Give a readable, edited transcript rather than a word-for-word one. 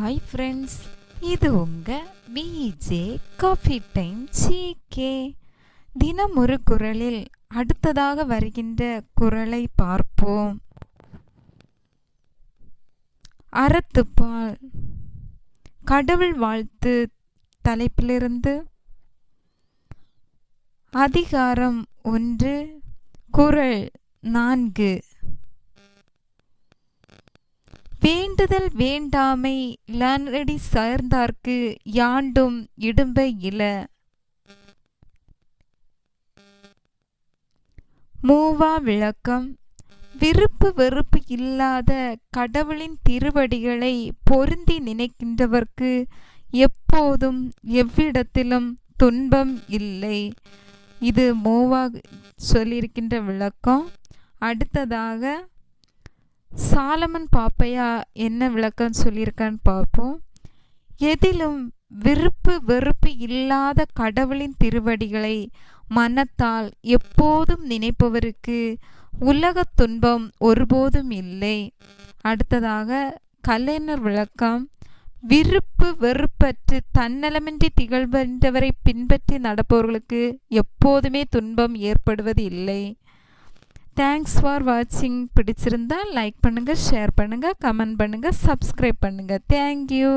Hi friends, இது உங்கள் PJ coffee time GK. தினம் ஒரு குறளில் அடுத்ததாக வருகின்ற குறளை பார்ப்போம். அறத்துப்பால் கடவுள் வாழ்த்து தலைப்பிலிருந்து அதிகாரம் 1 குறள் 4. வேண்டுதல் வேண்டாமை லானடி சார்ந்தார்க்கு யாண்டும் இடும்பை இல. மூவா விளக்கம். விருப்பு வெறுப்பு இல்லாத கடவுளின் திருவடிகளை பொருந்தி நினைக்கின்றவர்க்கு எப்போதும் எவ்விடத்திலும் துன்பம் இல்லை. இது மூவா சொல்லியிருக்கின்ற விளக்கம். அடுத்ததாக சாலமன் பாப்பையா என்ன விளக்கம் சொல்லியிருக்கான்னு பார்ப்போம். எதிலும் விருப்பு வெறுப்பு இல்லாத கடவுளின் திருவடிகளை மனத்தால் எப்போதும் நினைப்பவருக்கு உலகத் துன்பம் ஒருபோதும் இல்லை. அடுத்ததாக கலைஞர் விளக்கம். விருப்பு வெறுப்பற்று தன்னலமின்றி திகழ்கின்றவரை பின்பற்றி நடப்பவர்களுக்கு எப்போதுமே துன்பம் ஏற்படுவது இல்லை. தேங்க்ஸ் ஃபார் வாட்சிங். பிடிச்சிருந்தா லைக் பண்ணுங்கள், ஷேர் பண்ணுங்கள், கமெண்ட் பண்ணுங்கள், சப்ஸ்கிரைப் பண்ணுங்கள். தேங்க்யூ.